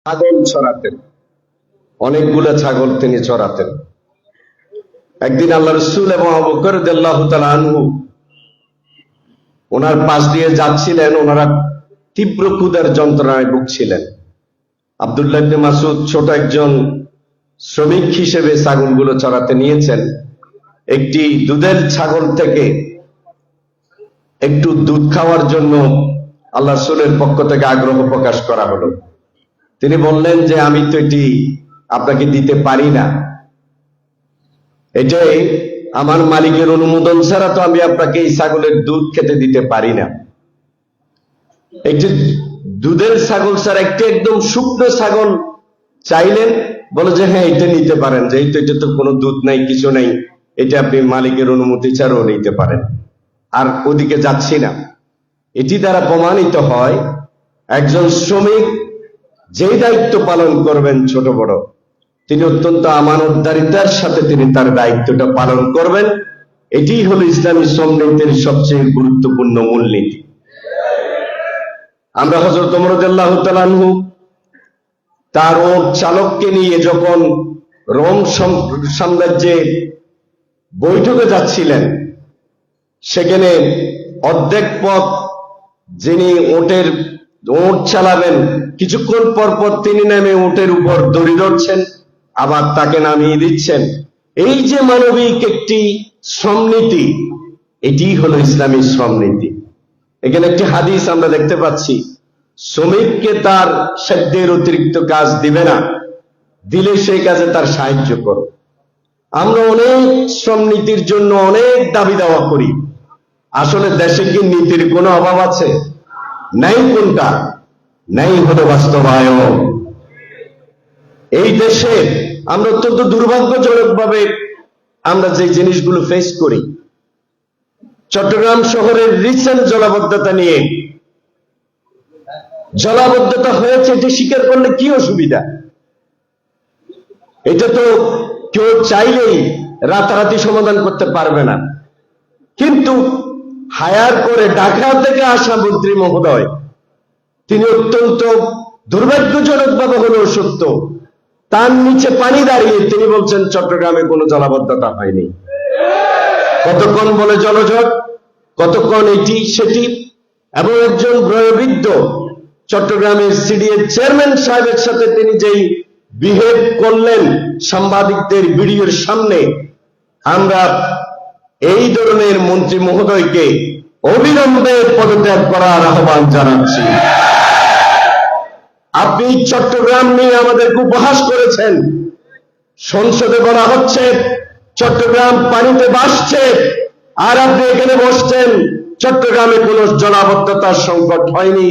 ছাগল চড়াতেন, অনেকগুলো ছাগল তিনি চড়াতেন। একদিন আল্লাহ রাসূল এবং আবু বকর রাদিয়াল্লাহু তাআলা আনহু ওনার পাশ দিয়ে যাচ্ছিলেন। ওনারা তীব্র ক্ষুধার যন্ত্রণায় ভুগছিলেন। আব্দুল্লাহ ইবনে মাসউদ ছোট একজন শ্রমিক হিসেবে ছাগলগুলো চড়াতে নিয়েছেন। একটি দুধের ছাগল থেকে একটু দুধ খাওয়ার জন্য আল্লাহ রাসূলের পক্ষ থেকে আগ্রহ প্রকাশ করা হলো। তিনি বললেন যে আমি তো এটি আপনাকে দিতে পারি না, এটাই আমার মালিকের অনুমোদন ছাড়া তো আমি আপনাকে এই ছাগলের দুধ খেতে দিতে পারি না। একটি দুধের ছাগল ছাড়া একটি একদম শুকনো ছাগল চাইলেন, বলে যে হ্যাঁ এটা নিতে পারেন, যে এটা তো কোনো দুধ নাই, কিছু নাই, এটা আপনি মালিকের অনুমতি ছাড়াও নিতে পারেন। আর ওদিকে যাচ্ছি না। এটি দ্বারা প্রমাণিত হয় একজন শ্রমিক যেই দায়িত্ব পালন করবেন ছোট বড়, তিনি অত্যন্ত আমানতদারিতার সাথে তিনি তার দায়িত্বটা পালন করবেন। এটি হলো ইসলামী শ্রমনীতির সবচেয়ে গুরুত্বপূর্ণ মূলনীতি। আমরা হযরত ওমর রাদিয়াল্লাহু তাআলা আনহু তার ওট চালককে নিয়ে যখন রোম সাম্রাজ্যে বৈঠকে যাচ্ছিলেন, সেখানে অর্ধেক পথ যিনি ওট চালাবেন, কিছুক্ষণ পর পর তিনি নামে ওটের উপর দড়ি ধরছেন, আবার তাকে নামিয়ে দিচ্ছেন। এই যে মানবিক একটি শ্রমনীতি, এটি হলো ইসলামী শ্রমনীতি। এখানে একটি হাদিস আমরা দেখতে পাচ্ছি, শ্রমিককে তার সাধ্যের অতিরিক্ত কাজ দিবে না, দিলে সেই কাজে তার সাহায্য করো। আমরা অনেক শ্রমনীতির জন্য অনেক দাবি দাওয়া করি। আসলে দেশে কি নীতির কোনো অভাব আছে? নাই। কোনটা নাই? হলো বাস্তবায়ন। এই দেশে আমরা অত্যন্ত দুর্ভাগ্যজনক ভাবে আমরা যে জিনিসগুলো ফেস করি, চট্টগ্রাম শহরের রিসেন্ট জলাবদ্ধতা নিয়ে, জলাবদ্ধতা হয়েছে এটি স্বীকার করলে কি অসুবিধা? এটা তো কেউ চাইলেই রাতারাতি সমাধান করতে পারবে না। কিন্তু হায়ার করে ঢাকা থেকে আসা মন্ত্রী মহোদয়, তিনি অত্যন্ত দুর্ভাগ্যজনক ভাবে হলেও সত্য, তার নিচে পানি দাঁড়িয়ে তিনি বলছেন চট্টগ্রামে কোনো জলাবদ্ধতা হয়নি। কতক্ষণ বলে জলজট, কতক্ষণ এটি সেটি। এবং একজন বয়োবৃদ্ধ চট্টগ্রামের সিডিএর চেয়ারম্যান সাহেবের সাথে তিনি যেই বিহেভ করলেন সাংবাদিকদের ভিডিওর সামনে, আমরা এই ধরনের মন্ত্রী মহোদয়কে অবিলম্বে পদত্যাগ করার আহ্বান জানাচ্ছি। আপনি চট্টগ্রাম নিয়ে আমাদেরকে উপহাস করেছেন। সংসদে বলা হচ্ছে চট্টগ্রাম পানিতে ভাসছে, আর আপনি এখানে বসছেন চট্টগ্রামে কোনো জলাবদ্ধতার সংকট হয়নি।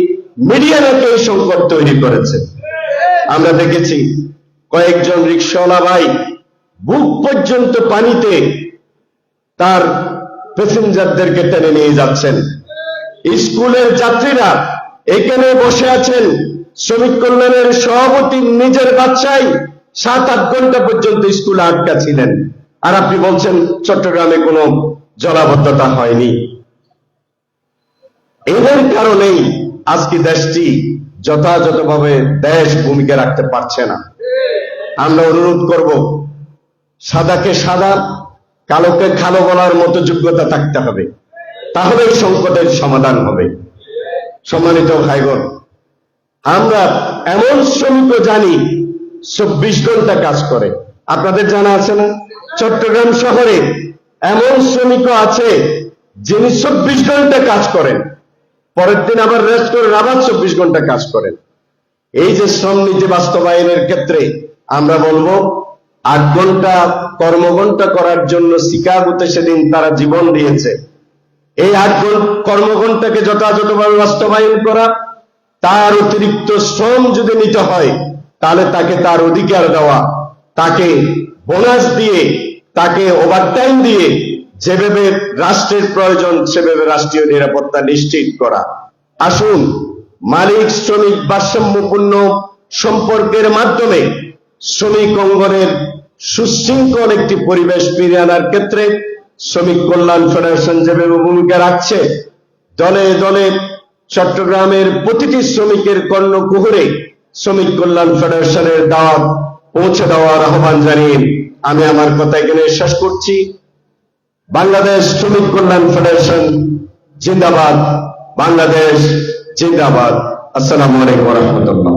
মিডিয়া নাকি এই সংকট তৈরি করেছে। আমরা দেখেছি কয়েকজন রিকশাওয়ালা ভাই বুক পর্যন্ত পানিতে তার প্যাসেঞ্জারদেরকে টেনে নিয়ে যাচ্ছেন। স্কুলের যাত্রীরা এখানে বসে আছেন। শ্রমিক কল্যাণের সভাপতি নিজের বাচ্চাই 7-8 ঘন্টা পর্যন্ত স্কুলে আটকা ছিলেন, আর আপনি বলছেন চট্টগ্রামে কোনো জলাবদ্ধতা হয়নি। এদের কারণেই আজকে দেশটি যথাযথভাবে দেশ ভূমিকা রাখতে পারছে না। আমরা অনুরোধ করব, সাদাকে সাদা, কালোকে কালো বলার মতো যোগ্যতা থাকতে হবে, তাহলে এই সংকটের সমাধান হবে। সম্মানিত ভাইগণ, আমরা এমন শ্রমিকও জানি 24 ঘন্টা কাজ করে। আপনাদের জানা আছে না? চট্টগ্রাম শহরে এমন শ্রমিকও আছে যিনি 24 ঘন্টা কাজ করেন, পরের দিন আবার রেস্ট করে আবার 24 ঘন্টা কাজ করেন। এই যে শ্রমনীতি বাস্তবায়নের ক্ষেত্রে আমরা বলবো 8 ঘন্টা কর্মঘণ্টা করার জন্য শিকাগোতে সেদিন তারা জীবন দিয়েছে। এই 8 কর্মঘণ্টাকে যথাযথভাবে বাস্তবায়ন করা, তার অতিরিক্ত শ্রম যদি নিতে হয় তাহলে তাকে তার অধিকার দেওয়া, তাকে বোনাস দিয়ে, তাকে ওভারটাইম দিয়ে, যেভাবে রাষ্ট্রের প্রয়োজন সেভাবে রাষ্ট্রীয় নিরাপত্তা নিশ্চিত করা। আসুন মালিক শ্রমিক ভারসাম্যপূর্ণ সম্পর্কের মাধ্যমে শ্রমিক অঙ্গনের সুশৃঙ্খল একটি পরিবেশ ফিরিয়ে আনার ক্ষেত্রে শ্রমিক কল্যাণ ফেডারেশন যেভাবে ভূমিকা রাখছে, দলে দলে চট্টগ্রামের প্রতিটি শ্রমিকের কর্ণকুহরে শ্রমিক কল্যাণ ফেডারেশনের দাওয়াত পৌঁছে দেওয়ার আহ্বান জানিয়ে আমি আমার কথা এখানে শেষ করছি। বাংলাদেশ শ্রমিক কল্যাণ ফেডারেশন জিন্দাবাদ, বাংলাদেশ জিন্দাবাদ। আসসালামু আলাইকুম ওয়া রাহমাতুল্লাহ।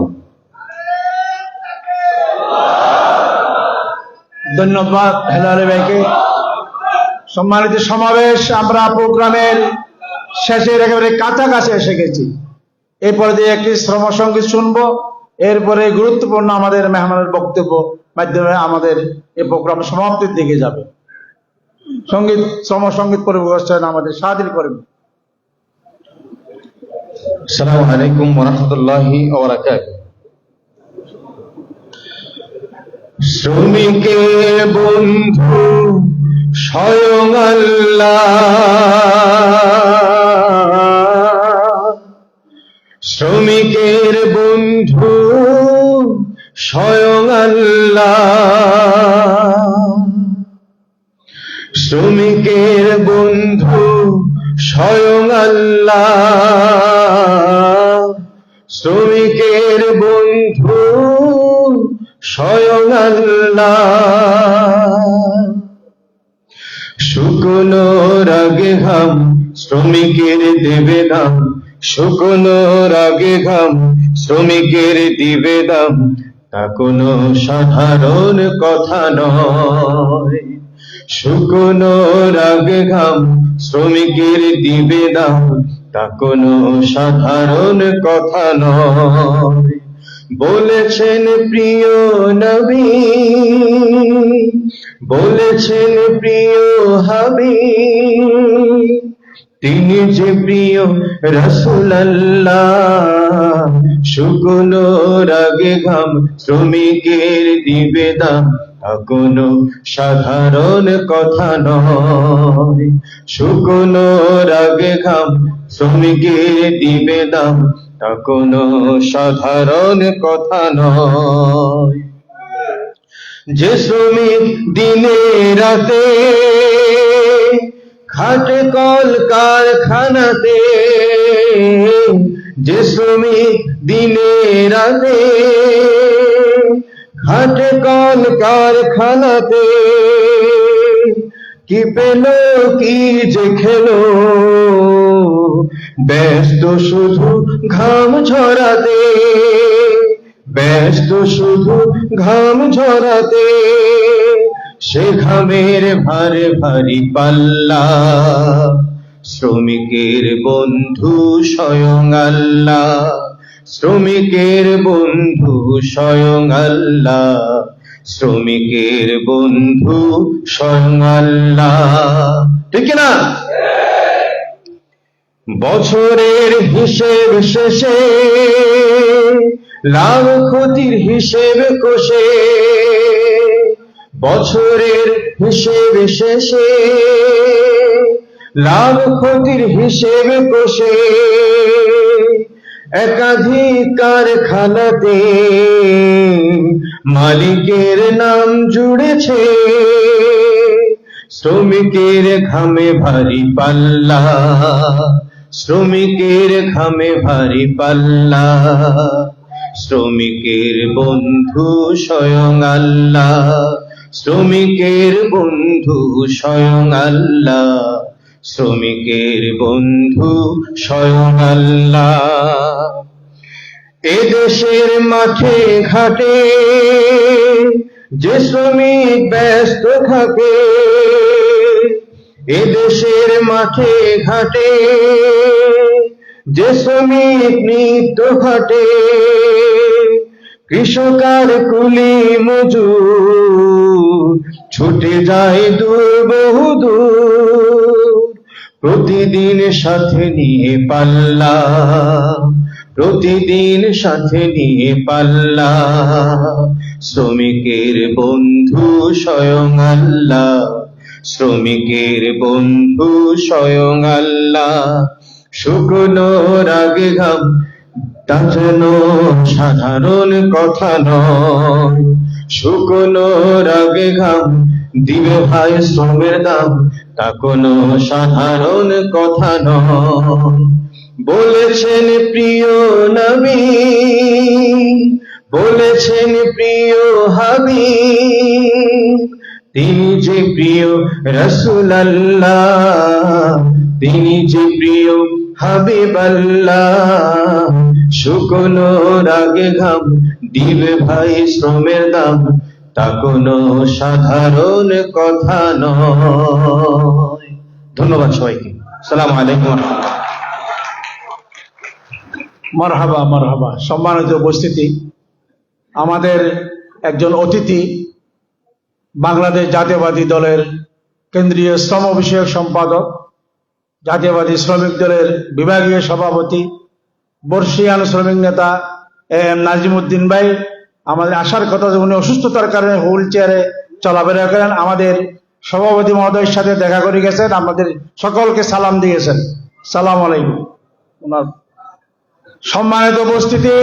ধন্যবাদ হেলালি ভাইকে। সম্মানিত সমাবেশ, আমরা প্রোগ্রামের শেষের একেবারে কাছাকাছি এসে গেছি। এরপরে দিয়ে একটি শ্রম সঙ্গীত শুনবো, এরপরে গুরুত্বপূর্ণ আমাদের মেহমানের বক্তব্য মাধ্যমে আমাদের এই প্রোগ্রাম সমাপ্তির দিকে যাবে। শ্রম সঙ্গীত পরিবেশন আমাদের সাদিল করবেন। আসসালামু আলাইকুম ওয়া রাহমাতুল্লাহি ওয়া বারাকাতুহু। শ্রমিকের বন্ধু স্বয়ং আল্লাহ, শ্রমিকের বন্ধু স্বয়ং আল্লাহ, শ্রমিকের বন্ধু স্বয়ং আল্লাহ, শ্রমিকের বন্ধু স্বয়ং আল্লাহ। শুকনো রাগে ঘাম শ্রমিকের দেবে দাম, শুকনো রাগে ঘাম শ্রমিকের দিবে দাম, তা কোনো সাধারণ কথা নয়। শুকনো রাগে ঘাম শ্রমিকের দিবে দাম, তা কোনো সাধারণ কথা নয়। বলেছেন প্রিয় নবী, বলেছেন প্রিয় হাবিব, তিনি যে প্রিয় রাসূলুল্লাহ। শুকনো রাগে ঘাম শ্রমিকের দিবে দাম, তা কোনো সাধারণ কথা নয়। শুকনো রাগে ঘাম শ্রমিকের দিবে দাম, তা কোনো সাধারণ কথা নয়। যে শ্রমিক দিনে রাতে খাটে কল কারখানাতে, যে শ্রমিক দিনে রাতে খাটে কল কারখানাতে, কি পেল কি যে খেলো, ব্যস্ত শুধু ঘাম ঝরাতে, ব্যস্ত শুধু ঘাম ঝরাতে, সে ঘামের ভারে ভারী পাল্লা। শ্রমিকের বন্ধু স্বয়ং আল্লাহ, শ্রমিকের বন্ধু স্বয়ং আল্লাহ, শ্রমিকের বন্ধু স্বয়ং আল্লাহ। ঠিক না? বছরের হিসেব শেষে লাভ ক্ষতির হিসেব কষে, বছরের হিসেব শেষে লাভ ক্ষতির হিসেব কষে, একাধিক কারখানাতে মালিকের নাম জুড়েছে, শ্রমিকের ঘামে ভারী পাল্লা, শ্রমিকের ঘামে ভারী পাল্লা। শ্রমিকের বন্ধু স্বয়ং আল্লাহ, শ্রমিকের বন্ধু স্বয়ং আল্লাহ, শ্রমিকের বন্ধু স্বয়ং আল্লাহ। এদেশের মাঠে ঘাটে যে শ্রমিক ব্যস্ত থাকে, এদেশের মাঠে ঘাটে যে শ্রমিক নিত্য খাটে, কৃষকার কুলি মজুর ছুটে যায় দূর বহু দূর, প্রতিদিন সাথে নিয়ে পাল্লা, প্রতিদিন সাথে নিয়ে পাল্লা। শ্রমিকের বন্ধু স্বয়ং আল্লাহ, শ্রমিকের বন্ধু স্বয়ং আল্লাহ। শুকনো রাগে ঘাম তা যেন সাধারণ কথা নয়, শুকনো রাগে ঘাম দিবে ভাই শ্রমের দাম, তা কোনো সাধারণ কথা নয়। বলেছেন প্রিয় নবী, বলেছেন প্রিয় হাবিব, তিনি যে প্রিয় রাসূল আল্লাহ, তিনি যে প্রিয় হাবিব আল্লাহ। শুকনো রাগে ঘাম দিবে ভাই শ্রমের দাম, তা কোনো সাধারণ কথা নয়। ধন্যবাদ সবাইকে। আসসালামু আলাইকুম ওয়া রাহমাতুল্লাহ। মারহাবা মারহাবা। সম্মানিত উপস্থিতি, আমাদের একজন অতিথি বাংলাদেশ জাতীয়বাদী দলের কেন্দ্রীয় শ্রম বিষয়ক সম্পাদক, জাতীয়বাদী শ্রমিক দলের বিভাগীয় সভাপতি, বর্ষিয়ান শ্রমিক নেতা এম নাজিমুদ্দিন ভাই। আমাদের আসার কথা যে উনি অসুস্থতার কারণে হুইল চেয়ারে চলাফেরা করেন, আমাদের সভাপতি মহোদয়ের সাথে দেখা করে গেছেন, আমাদের সকলকে সালাম দিয়েছেন। সালাম আলাইকুম। ওনার সম্মানিত উপস্থিতি,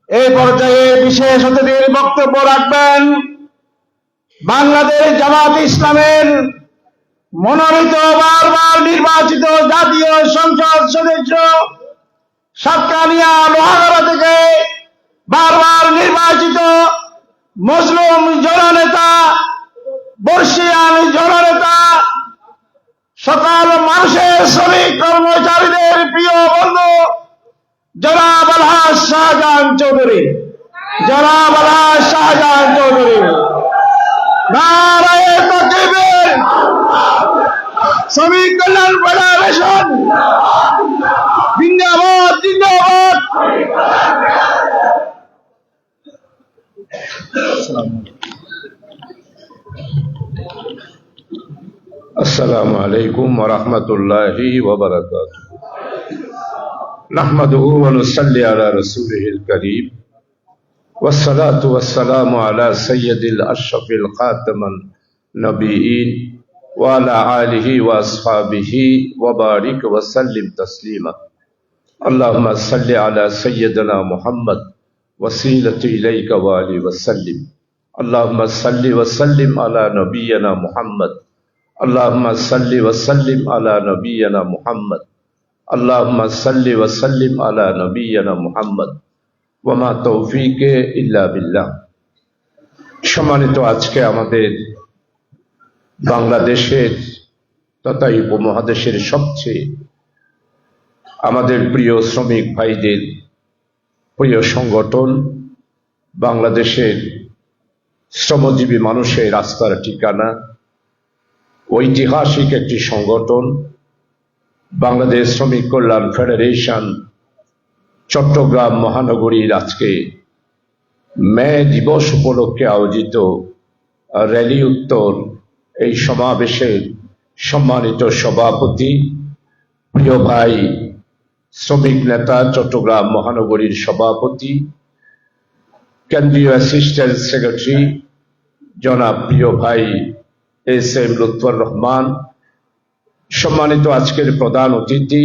এই পর্যায়ে বিশেষ অতিথির বক্তব্য রাখবেন বাংলাদেশ জামাত ইসলামের মনোনীত বারবার নির্বাচিত জাতীয় সংসদ সদস্য, সাতকানিয়া লোহাগড়া থেকে বারবার নির্বাচিত মজলুম জননেতা, বর্ষিয়ান জননেতা, সকল মানুষের শ্রমিক কর্মচারীদের প্রিয় বন্ধু জনাব আলহাজ শাহজাহান চৌধুরী, জনাব আলহাজ শাহজাহান চৌধুরী। নারায়ে তাকবীর। শ্রমিক কল্যাণ ফেডারেশন জিন্দাবাদ জিন্দাবাদ। আসসালামু আলাইকুম ওয়া রাহমাতুল্লাহি ওয়া বারাকাতুহু। নাহমাদুহু ওয়া নুসাল্লি আলা রাসূলিহিল কারীম ওয়াসসালাতু ওয়াসসালামু আলা সাইয়্যিদিল আশরাফিল খাতামান নবিয়্যিন ওয়া আলা আলিহি ওয়া আসহাবিহি ওয়া বারিক ওয়া সাল্লিম তাসলিমা। আল্লাহুম্মা সাল্লি আলা সাইয়্যিদিনা মুহাম্মদ ওয়াসিলাতু ইলাইকা ওয়া আলিহি ওয়া সাল্লিম। আল্লাহুম্মা সাল্লি ওয়া সাল্লিম আলা নবিয়্যিনা মুহাম্মদ। আল্লাহুম্মা সাল্লি ওয়া সাল্লিম আলা নবিয়্যিনা মুহাম্মদ। আল্লাহুম্মা সাল্লি ওয়া সাল্লিম আলা নবিয়্যিনা মুহাম্মদ ওয়া মা তৌফিকে ইল্লা বিল্লাহ। সম্মানিত, আজকে আমাদের বাংলাদেশের তথা উপমহাদেশের সবচেয়ে আমাদের প্রিয় শ্রমিক ভাইদের প্রিয় সংগঠন, বাংলাদেশের শ্রমজীবী মানুষের রাস্তার ঠিকানা, ঐতিহাসিক একটি সংগঠন বাংলাদেশ শ্রমিক কল্যাণ ফেডারেশন চট্টগ্রাম মহানগরীর আজকে মে দিবস উপলক্ষে আয়োজিত র্যালি উত্তর এই সমাবেশের সম্মানিত সভাপতি, প্রিয় ভাই শ্রমিক নেতা, চট্টগ্রাম মহানগরীর সভাপতি, কেন্দ্রীয় অ্যাসিস্ট্যান্ট সেক্রেটারি জনাব প্রিয় ভাই এস এম লুৎফর রহমান, সম্মানিত আজকের প্রধান অতিথি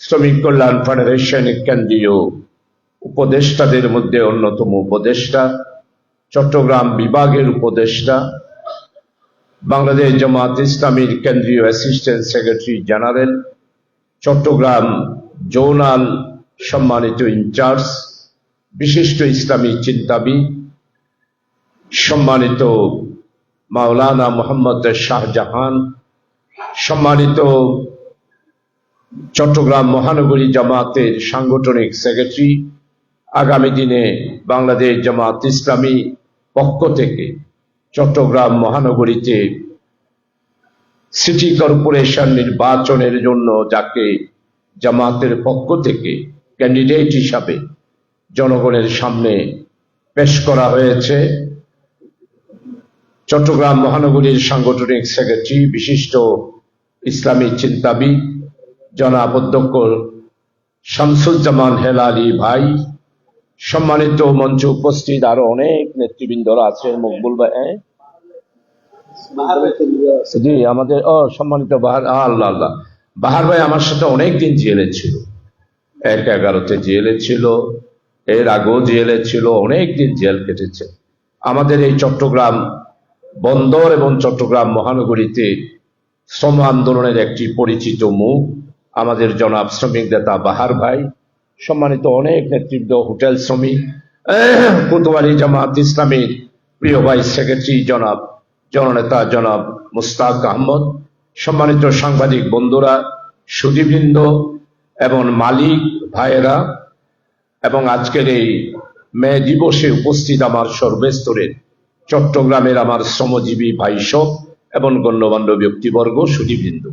শ্রমিক কল্যাণ ফেডারেশনের কেন্দ্রীয় উপদেষ্টাদের মধ্যে অন্যতম উপদেষ্টা, চট্টগ্রাম বিভাগের উপদেষ্টা, বাংলাদেশ জামাত ইসলামীর কেন্দ্রীয় assistant secretary general, Chittagong zonal সম্মানিত ইনচার্জ, বিশিষ্ট ইসলামী চিন্তাবিদ সম্মানিত মাওলানা মোহাম্মদ শাহজাহান, সম্মানিত চট্টগ্রাম মহানগরী জামাতের সাংগঠনিক সেক্রেটারি, আগামী দিনে বাংলাদেশ জামাত ইসলামী পক্ষ থেকে চট্টগ্রাম মহানগরীতে সিটি কর্পোরেশন নির্বাচনের জন্য যাকে জামাতের পক্ষ থেকে ক্যান্ডিডেট হিসাবে জনগণের সামনে পেশ করা হয়েছে, চট্টগ্রাম মহানগরীর সাংগঠনিক সেক্রেটারি, বিশিষ্ট ইসলামী চিন্তাবিদ জনাব অধ্যক্ষ শামসুজ্জামান হেলালি ভাই, সম্মানিত মঞ্চে উপস্থিত আরো অনেক নেতৃবৃন্দরা আছে, মকবুল ভাই, জি আমাদের সম্মানিত বাহার ভাই আমার সাথে অনেকদিন জেলে ছিল, 1/11 জেলে ছিল, এর আগেও জেলে ছিল, অনেকদিন জেল কেটেছে। আমাদের এই চট্টগ্রাম বন্দর এবং চট্টগ্রাম মহানগরীতে শ্রম আন্দোলনের একটি পরিচিত মুখ, আমাদের জনাব শ্রমিক নেতা বাহার ভাই, সম্মানিত অনেক নেতৃত্ব, হোটেল শ্রমিক, কোতোয়ালি জামাত ইসলামীর প্রিয় ভাইস সেক্রেটারি জনাব জননেতা জনাব মুস্তাক আহমদ, সম্মানিত সাংবাদিক বন্ধুরা, সুধীবৃন্দ এবং মালিক ভাইয়েরা, এবং আজকের এই মে দিবসে উপস্থিত আমার সর্বস্তরের চট্টগ্রামের আমার শ্রমজীবী ভাইসব এবং গণ্যমান্য ব্যক্তিবর্গ, সুধীবৃন্দ,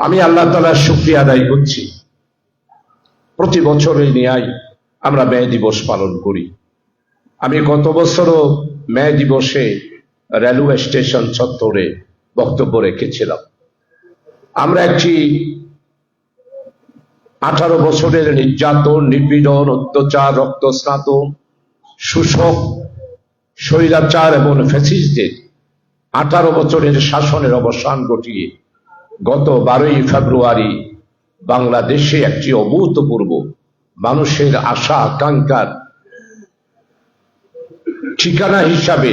আমি আল্লাহ তাআলার শুকরিয়া আদায় করছি। প্রতি বছরের ন্যায় আমরা মে দিবস পালন করি। আমি গত বছরও মে দিবসে রেলওয়ে স্টেশন চত্বরে বক্তব্য রেখেছিলাম। আমরা একটি 18 বছরের নির্যাতন, নিপীড়ন, অত্যাচার, রক্তস্নাত, শোষক, স্বৈরাচার এবং ফ্যাসিস্টদের 18 বছরের শাসনের অবসান ঘটিয়ে গত 12ই ফেব্রুয়ারি বাংলাদেশে একটি অভূতপূর্ব মানুষের আশা আকাঙ্ক্ষার ঠিকানা হিসাবে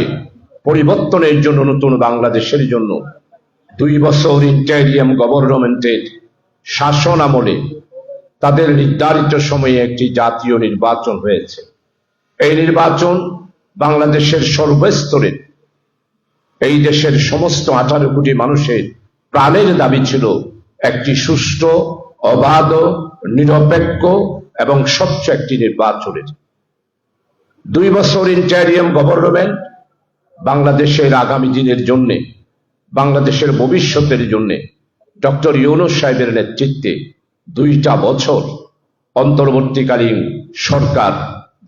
পরিবর্তনের জন্য, নতুন বাংলাদেশের জন্য 2 বছর ইন্টারিয়াম গভর্নমেন্টের শাসন আমলে তাদের নির্ধারিত সময়ে একটি জাতীয় নির্বাচন হয়েছে। এই নির্বাচন বাংলাদেশের সর্বস্তরের, এই দেশের সমস্ত 18 কোটি মানুষের প্রাণের দাবি ছিল একটি সুষ্ঠু, অবাধ, নিরপেক্ষ এবং স্বচ্ছ একটি নির্বাচনের। 2 বছর ইন্টারিয়াম গভর্নমেন্ট বাংলাদেশের আগামী দিনের জন্য, বাংলাদেশের ভবিষ্যতের জন্য ডক্টর ইউনূস সাহেবের নেতৃত্বে 2টা বছর অন্তর্বর্তীকালীন সরকার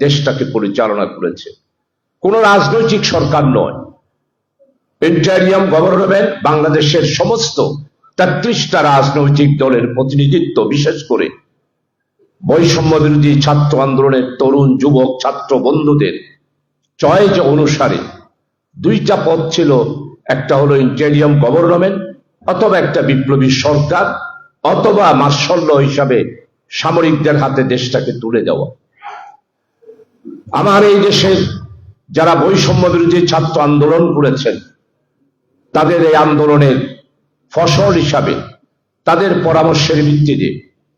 দেশটাকে পরিচালনা করেছে। কোন রাজনৈতিক সরকার নয়, ইন্টারিয়াম গভর্নমেন্ট বাংলাদেশের সমস্ত 33টা রাজনৈতিক দলের প্রতিনিধিত্ব, বিশেষ করে বৈষম্য বিরোধী ছাত্র আন্দোলনের তরুণ যুবক ছাত্র বন্ধুদের চয়েস অনুসারে 2টা পদ ছিল। একটা হলো ইন্টারিয়াম গভর্নমেন্ট, অথবা একটা বিপ্লবী সরকার, অথবা মার্শাল হিসাবে সামরিকদের হাতে দেশটাকে তুলে দেওয়া। আমার এই দেশের যারা বৈষম্য বিরোধী ছাত্র আন্দোলন করেছেন, তাদের এই আন্দোলনের ফসল হিসাবে তাদের পরামর্শের ভিত্তিতে,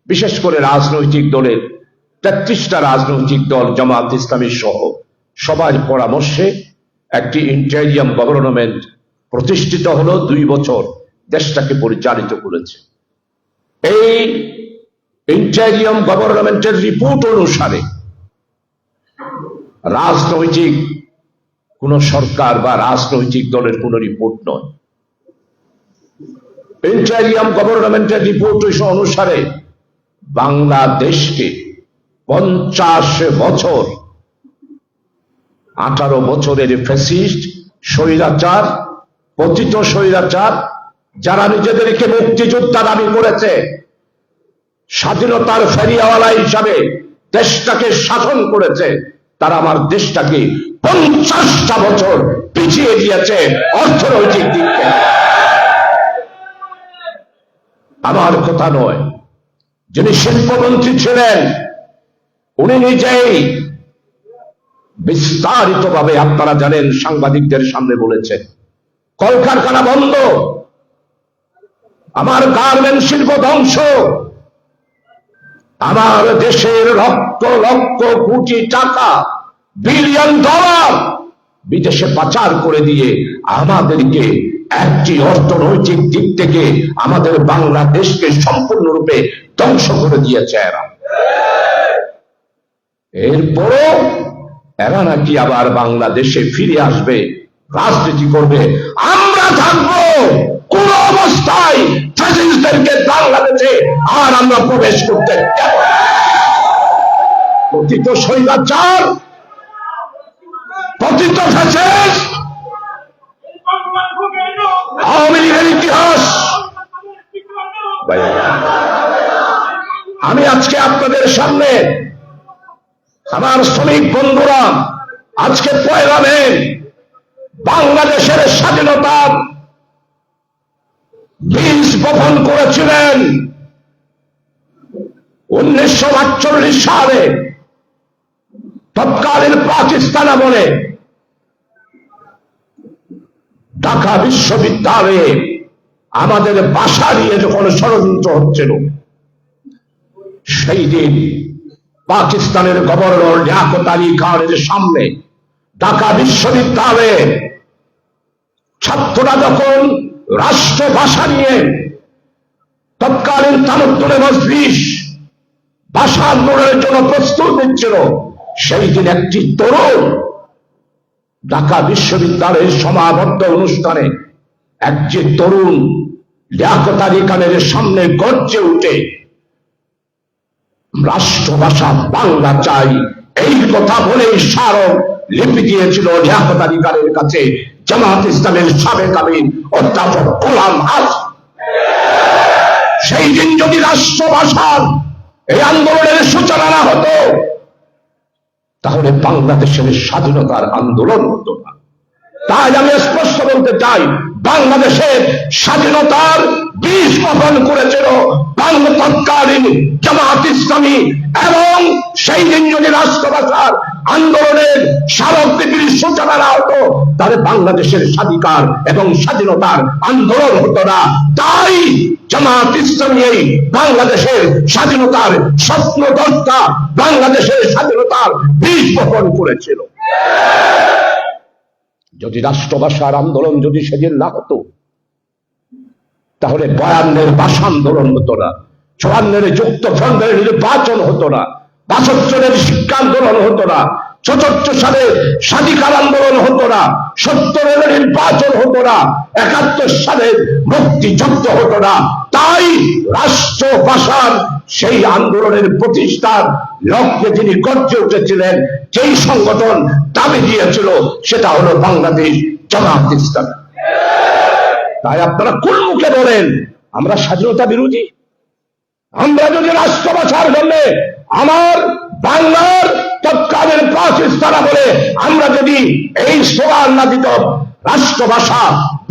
বিশেষ করে রাজনৈতিক দলের 33টা রাজনৈতিক দল, জামাত ইসলামী সহ সবার পরামর্শে একটি ইন্টারিয়াম গভর্নমেন্ট প্রতিষ্ঠিত হলো। 2 বছর দেশটাকে পরিচালিত করেছে। এই ইন্টারিয়াম গভর্নমেন্টের রিপোর্ট অনুসারে রাজনৈতিক কোন সরকার বা রাজনৈতিক দলের কোন রিপোর্ট নয়, ইন্টারিয়াম গভর্নমেন্টের রিপোর্ট অনুসারে বাংলাদেশকে 50 বছর, 18 বছরের ফ্যাসিস্ট, স্বৈরাচার, পতিত স্বৈরাচার, যারা নিজেদেরকে মুক্তিযোদ্ধা দাবি করেছে, স্বাধীনতার ফেরিওয়ালা হিসাবে দেশটাকে শাসন করেছে, তারা আমার দেশটাকে 50টা বছর পিছিয়ে দিয়েছে অর্থনৈতিক দিক থেকে। আমার কথা নয়, যিনি শিল্পমন্ত্রী ছিলেন উনি নিজেই বিস্তারিতভাবে, আপনারা জানেন, সাংবাদিকদের সামনে বলেছেন কলকারখানা বন্ধ, আমার গার্মেন্টস শিল্প ধ্বংস, আমার দেশের লক্ষ লক্ষ কোটি টাকা, বিলিয়ন ডলার বিদেশে পাচার করে দিয়ে আমাদেরকে একটি অর্থনৈতিক দিক থেকে আমাদের বাংলাদেশকে সম্পূর্ণরূপে ধ্বংস করে দিয়েছে এরা। এরপরও এরা নাকি আবার বাংলাদেশে ফিরে আসবে, রাজনীতি করবে। আমরা থাকবো, কোন অবস্থায় ফ্যাসিস্টদেরকে বাংলাদেশে আর আমরা প্রবেশ করতে দেব না। পতিত স্বৈরাচার, পতিত ফ্যাসিস্ট আওয়ামী লীগের ইতিহাস। আমি আজকে আপনাদের সামনে, আমার শ্রমিক বন্ধুরা, আজকে 1 মে বাংলাদেশের স্বাধীনতার বীজ বপন করেছিলেন 1948 সালে তৎকালীন পাকিস্তান আমলে ঢাকা বিশ্ববিদ্যালয়ে আমাদের বাসা নিয়ে যখন ষড়যন্ত্র হচ্ছিল, সেই দিন পাকিস্তানের গভর্নর লিয়াকত আলী খানের সামনে ঢাকা বিশ্ববিদ্যালয়ে ছাত্ররা যখন রাষ্ট্রভাষা নিয়ে তৎকালীন তামাদ্দুনে মজলিস ভাষা আন্দোলনের জন্য প্রস্তুত নিচ্ছিল, সেই দিন একটি তরুণ ঢাকা বিশ্ববিদ্যালয়ের সমাবর্তন অনুষ্ঠানে একটি তরুণ লিয়াকত আলী খানের সামনে গর্জে উঠে রাষ্ট্রভাষা বাংলা চাই এই কথা বলে স্মারক লিপি দিয়েছিল লিয়াকত আলী খানের কাছে জামাত ইসলামের সাবেক আমির অধ্যাপক গোলাম হাসান। সেই দিন যদি রাষ্ট্রভাষার এই আন্দোলনের সূচনা না হতো, তাহলে বাংলাদেশের স্বাধীনতার আন্দোলন হতো না। তাই আমি স্পষ্ট বলতে চাই, বাংলাদেশের স্বাধীনতার বীজ বপন করেছিল বাংলা তৎকালীন জামাত ইসলামী, এবং সেই দিন যদি রাষ্ট্রভাষার আন্দোলনের স্মারকলিপির সূচনা না হতো, তাহলে বাংলাদেশের স্বাধিকার এবং স্বাধীনতার আন্দোলন হতো না। তাই জামাত ইসলামী এই বাংলাদেশের স্বাধীনতার স্বপ্নদ্রষ্টা, বাংলাদেশের স্বাধীনতার বীজ বপন করেছিল। যদি রাষ্ট্রভাষার আন্দোলন যদি সেদিন না হতো, তাহলে 52-এর ভাষা আন্দোলন হতো না, 54-এর যুক্তফ্রন্টের নির্বাচন হতো না, 65-এর শিক্ষা আন্দোলন হতো না, 74 সালের স্বাধিকার আন্দোলন হতো না, 70-এর নির্বাচন হতো না, 71 সালের মুক্তিযুদ্ধ হতো না। তাই রাষ্ট্রভাষার সেই আন্দোলনের প্রতিষ্ঠার লক্ষ্যে যিনি গর্জে উঠেছিলেন, যেই সংগঠন দাবি দিয়েছিল, সেটা হলো বাংলাদেশ জামাত ইসলামী। তাই আপনারা কোন মুখে বলেন আমরা স্বাধীনতা বিরোধী? আমরা যদি রাষ্ট্রভাষার জন্য আমার বাংলার তৎকালীন পাকিস্তান বলে আমরা যদি এই স্লোগান না দিতাম, রাষ্ট্রভাষা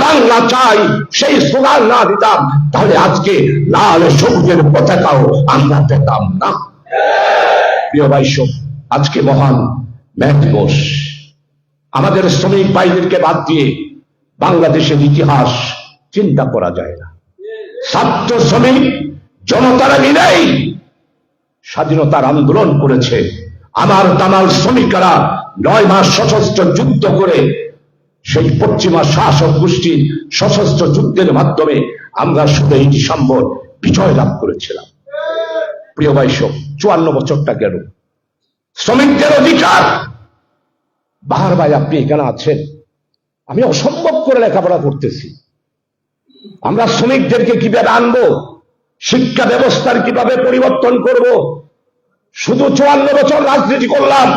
বাংলা চাই, সেই স্লোগান না দিতাম, তাহলে আজকে লাল সবুজের পতাকাও আমরা পেতাম না। প্রিয় ভাই সব, আজকে মহান মে দিবস। আমাদের শ্রমিক ভাইদেরকে বাদ দিয়ে বাংলাদেশের ইতিহাস চিন্তা করা যায় না। ছাত্র শ্রমিক জনতারা মিলেই স্বাধীনতার আন্দোলন করেছে। আমার তামাল শ্রমিকরা 9 মাস সশস্ত্র যুদ্ধ করে সেই পশ্চিমা শাসক গোষ্ঠীর সশস্ত্র যুদ্ধের মাধ্যমে আমরা 16 ডিসেম্বর বিজয় লাভ করেছিলাম। প্রিয় ভাই সব, 54 বছরটা গেল, শ্রমিকদের অধিকার। বাহার ভাই, আপনি এখানে আছেন, আমি অসম্ভব করে লেখাপড়া করতেছি। আমরা শ্রমিকদেরকে কিভাবে আনবো, শিক্ষা ব্যবস্থার কিভাবে পরিবর্তন করব? শুধু 54 বছর রাজনীতি করলাম,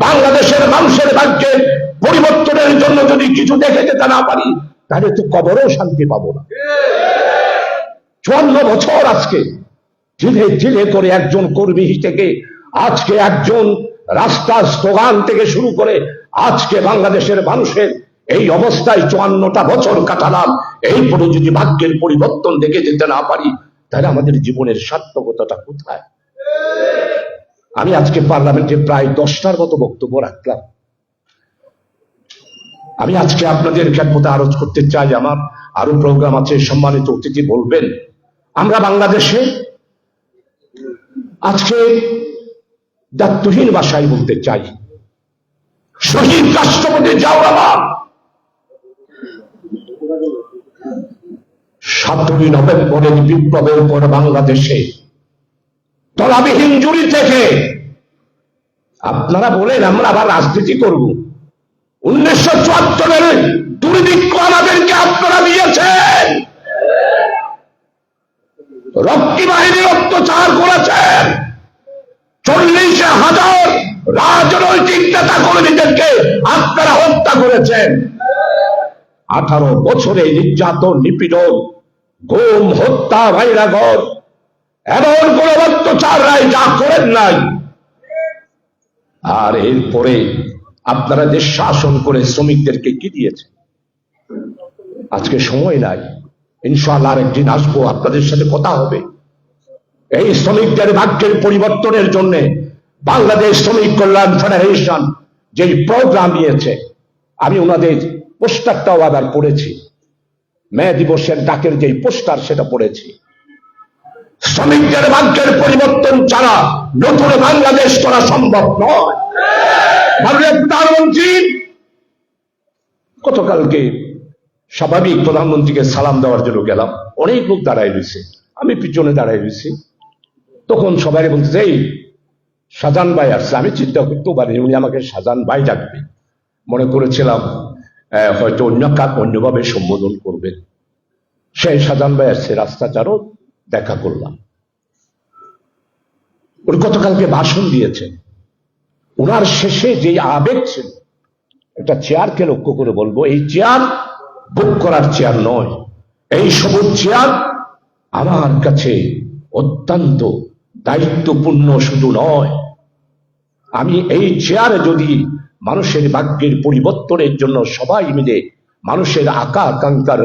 বাংলাদেশের মানুষের ভাগ্যের পরিবর্তনের জন্য যদি কিছু দেখে যেতে না পারি, তাহলে তো কবরেও শান্তি পাবো না। 54 বছর আজকে ধীরে ধীরে করে একজন কর্মী থেকে আজকে একজন রাস্তার স্লোগান থেকে শুরু করে আজকে বাংলাদেশের মানুষের এই অবস্থায় 54টা বছর কাটালাম। এই পরে যদি ভাগ্যের পরিবর্তন দেখে যেতে না পারি, তাহলে আমাদের জীবনের সার্থকতাটা কোথায়? আমি আজকে পার্লামেন্টে প্রায় 10টার মতো বক্তব্য রাখলাম। আমি আজকে আপনাদের খেদমতে আরজ করতে চাই, আমার আরো প্রোগ্রাম আছে, সম্মানিত অতিথি বলবেন। আমরা বাংলাদেশে আজকে দায়িত্বহীন ভাষায় বলতে চাই, শহীদ রাষ্ট্রপতি জিয়াউর রহমান 17 নভেম্বরের বিপ্লবের পর বাংলাদেশে তলাবিহীন জুড়ি থেকে আপনারা বলেন আমরা আবার রাজনীতি করব। 1974-এর দুর্ভিক্ষ আমাদেরকে আপনারা দিয়েছেন, রক্ষী বাহিনীর অত্যাচার করেছেন, 40,000 রাজনৈতিক নেতা কর্মীদেরকে আপনারা হত্যা করেছেন। 18 বছরে নির্যাতন, নিপীড়ন, গুম, হত্যা, ভাইরাঘর, এমন কোন অত্যাচার নাই যা করেন নাই। আর এরপরে আপনারা দেশ শাসন করে শ্রমিকদেরকে কি দিয়েছে? আজকে সময় নাই, ইনশাআল্লাহ আরেকদিন আসবো, আপনাদের সাথে কথা হবে। এই শ্রমিকদের ভাগ্যের পরিবর্তনের জন্য বাংলাদেশ শ্রমিক কল্যাণ ফেডারেশন যে প্রোগ্রাম নিয়েছে, আমি ওনাদের পোস্টারটাও আবার পড়েছি, মে দিবসের ডাকের যে পোস্টার সেটা পড়েছি। শ্রমিকদের ভাগ্যের পরিবর্তন ছাড়া নতুন বাংলাদেশ করা সম্ভব নয়। মাননীয় প্রধানমন্ত্রী, গতকালকে স্বাভাবিক প্রধানমন্ত্রীকে সালাম দেওয়ার জন্য গেলাম, অনেক লোক দাঁড়ায় রয়েছে, আমি পিছনে দাঁড়ায় রয়েছি। তখন সবাই বলছে, এই শাহজাহান ভাই আসছে। আমি চিন্তা করতেও পারিনি উনি আমাকে শাহজাহান ভাই ডাকবে, মনে করেছিলাম হয়তো অন্যভাবে সম্বোধন করবেন। সেই শাহজাহান ভাই আসছে, রাস্তাচারও দেখা করলাম। উনি গতকালকে ভাষণ দিয়েছেন, ওনার শেষে যে আবেগ ছিল, একটা চেয়ারকে লক্ষ্য করে বলবো, এই চেয়ার বুক করার চেয়ার নয়, এই সবুজ চেয়ার আমার কাছে অত্যন্ত দায়িত্বপূর্ণ শুধু নয়, আমি এই চেয়ারে যদি মানুষের ভাগ্যের পরিবর্তনের জন্য সবাই মিলে মানুষের আকাঙ্ক্ষার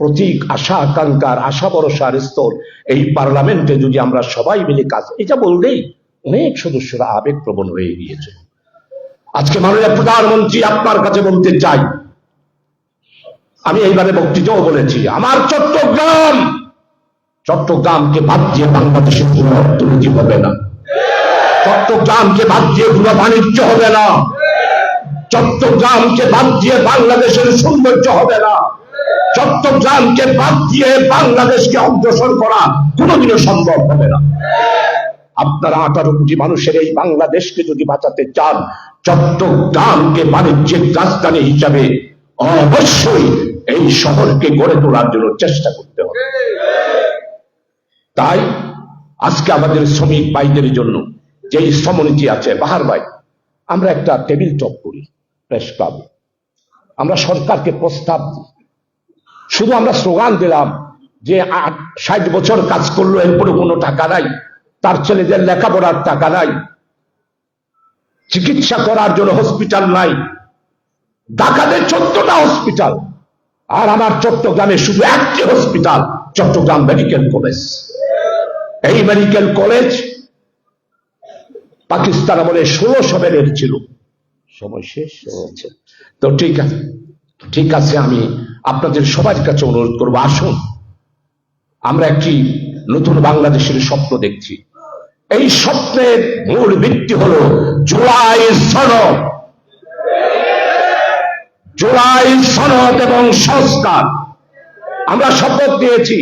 প্রতীক, আকাঙ্ক্ষার আশা ভরসার স্তর এই পার্লামেন্টে যদি আমরা সবাই মিলে কাজ, এটা বললেই অনেক সদস্যরা আবেগপ্রবণ হয়ে গিয়েছে। আজকে মাননীয় প্রধানমন্ত্রী, আপনার কাছে বলতে চাই, আমি এইবারে বক্তৃতাও বলেছি, আমার চট্টগ্রামকে বাদ দিয়ে বাংলাদেশের কোনো অর্থনীতি হবে না, চট্টগ্রামকে বাদ দিয়ে কোনো বাণিজ্য হবে না, চট্টগ্রামকে বাদ দিয়ে বাংলাদেশের সৌন্দর্য হবে না, চট্টগ্রামকে বাদ দিয়ে বাংলাদেশকে অগ্রসর করা কোনোদিনও সম্ভব হবে না। আপনারা 18 কোটি মানুষের এই বাংলাদেশকে যদি বাঁচাতে চান, চট্টগ্রামকে বাণিজ্যিক রাজধানী হিসাবে অবশ্যই এই শহরকে গড়ে তোলার জন্য চেষ্টা করতে হবে। তাই আজকে আমাদের শ্রমিক ভাইদের জন্য যে শ্রমনীতি আছে, বাহার ভাই, আমরা একটা টেবিল টক করি প্রেস ক্লাবে, আমরা সরকারকে প্রস্তাব দিই, শুধু আমরা স্লোগান দিলাম যে 60 বছর কাজ করলো, এরপরে কোনো টাকা নাই, তার ছেলেদের লেখাপড়ার টাকা নাই, চিকিৎসা করার জন্য হসপিটাল নাই, ঢাকাতে 14টা হসপিটাল, আর আমার চট্টগ্রামে শুধু একটি হসপিটাল, চট্টগ্রাম মেডিকেল কলেজ। এই মেডিকেল কলেজ পাকিস্তান আমলে 1600 বেডের ছিল, সময় শেষ হয়েছে। তো ঠিক আছে, আমি আপনাদের সবার কাছে অনুরোধ করবো, আসুন আমরা একটি নতুন বাংলাদেশের স্বপ্ন দেখছি। এই স্বপ্নের মূল ভিত্তি হলো জুলাই সনদ এবং সংস্কার। আমরা শপথ নিয়েছি,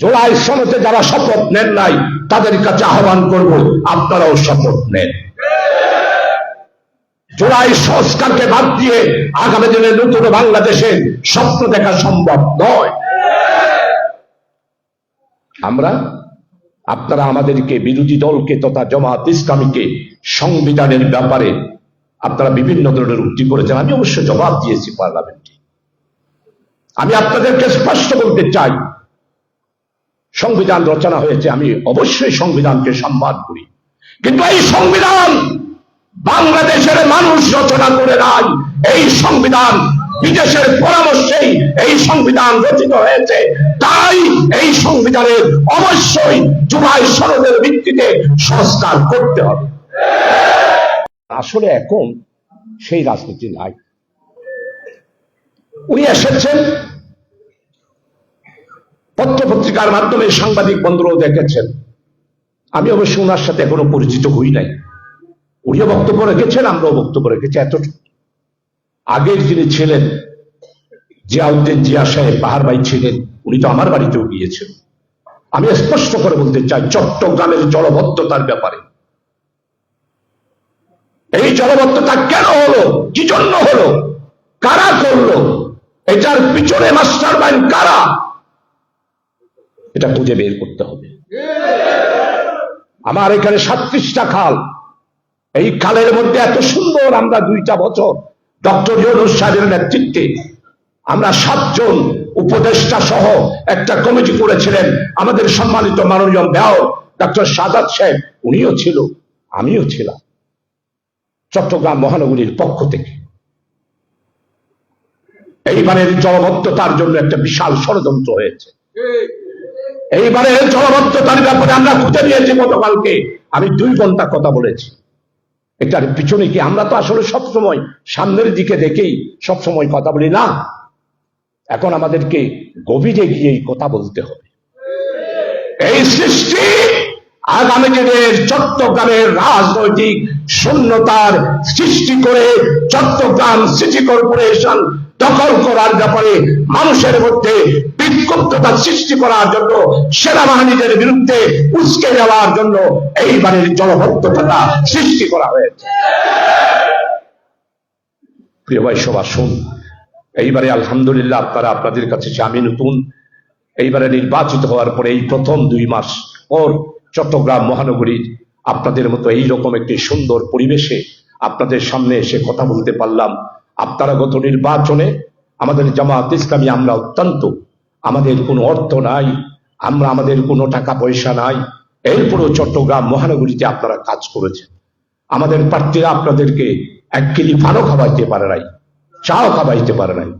জুলাই সনদে যারা শপথ নেন নাই তাদের কাছে আহ্বান করব, আপনারাও শপথ নেন। জুলাই সংস্কারকে বাদ দিয়ে আগামী দিনে নতুন বাংলাদেশের স্বপ্ন দেখা সম্ভব নয়। আপনারা আমাদেরকে, বিরোধী দলকে তথা জামাত ইসলামীকে সংবিধানের ব্যাপারে আপনারা বিভিন্ন ধরনের উক্তি করেছেন, আমি অবশ্য জবাব দিয়েছি পার্লামেন্টে। আমি আপনাদেরকে স্পষ্ট বলতে চাই, সংবিধান রচনা হয়েছে, আমি অবশ্যই সংবিধানকে সম্মান করি, কিন্তু এই সংবিধান বাংলাদেশের মানুষ রচনা করে নাই। এই সংবিধান বিদেশের পরামর্শেই এই সংবিধান রচিত হয়েছে। তাই এই সংবিধানের অবশ্যই জুলাই সনদের ভিত্তিতে সংস্কার করতে হবে। আসলে এখন সেই রাজনীতি নাই। উনি এসেছেন, পত্রপত্রিকার মাধ্যমে সাংবাদিক বন্ধুরাও দেখেছেন, আমি অবশ্য ওনার সাথে এখনো পরিচিত হই নাই। উনিও বক্তব্য রেখেছেন, আমরাও বক্তব্য রেখেছি। আগের যিনি ছিলেন জিয়াউদ্দিন জিয়া সাহেব, বাহার ভাই ছিলেন, উনি তো আমার বাড়িতেও গিয়েছেন। আমি স্পষ্ট করে বলতে চাই, চট্টগ্রামের জলবদ্ধতার ব্যাপারে, এই জলবদ্ধতা কেন হলো, কি জন্য হলো, কারা করলো, এটার পিছনে মাস্টার মাইন্ড কারা, এটা খুঁজে বের করতে হবে। আমার এখানে 37টা খাল, এই খালের মধ্যে এত সুন্দর, আমরা 2টা বছর ডক্টর ইউনূস সাহেবের নেতৃত্বে আমরা 7 জন উপদেষ্টা সহ একটা কমিটি করেছিলেন। আমাদের সম্মানিত মাননীয় মেয়র ডক্টর সাদাত সাহেব, উনিও ছিল, আমিও ছিলাম, চট্টগ্রাম মহানগরীর পক্ষ থেকে। এইবারের জলবদ্ধতার জন্য একটা বিশাল ষড়যন্ত্র হয়েছে। এইবারের জলবদ্ধতার ব্যাপারে আমরা খুঁজে নিয়েছি গতকালকে, আমি 2 ঘন্টা কথা বলেছি। এটার পিছনে কি, আমরা তো আসলে সবসময় সামনের দিকে দেখেই সবসময় কথা বলি না, এখন আমাদেরকে গভীরে গিয়েই কথা বলতে হবে। এই সৃষ্টি আগামী দিনের চট্টগ্রামের রাজনৈতিক শূন্যতার সৃষ্টি করে চট্টগ্রাম সিটি কর্পোরেশন দখল করার ব্যাপারে মানুষের মধ্যে বিক্ষুব্ধতা সৃষ্টি করার জন্য, সেনাবাহিনীদের বিরুদ্ধে উস্কে দেওয়ার জন্য এইবারের জলবদ্ধতা সৃষ্টি করা হয়েছে। প্রিয় ভাই সভা, শুন, এইবারে আলহামদুলিল্লাহ আপনারা আপনাদের কাছে আমি নতুন, এইবারে নির্বাচিত হওয়ার পরে এই প্রথম 2 মাস পর চট্টগ্রাম মহানগরীর আপনাদের মতো এইরকম একটি সুন্দর পরিবেশে আপনাদের সামনে এসে কথা বলতে পারলাম। আপনারা গত নির্বাচনে আমাদের জামাত ইসলামী আমরা অত্যন্ত, আমাদের কোনো অর্থ নাই, আমাদের কোনো টাকা পয়সা নাই, এরপরও চট্টগ্রাম মহানগরীতে আপনারা কাজ করেছেন। আমাদের প্রার্থীরা আপনাদেরকে 1 কেজি ভালো খাওয়াইতে পারে নাই, চাও খাওয়াইতে পারে নাই।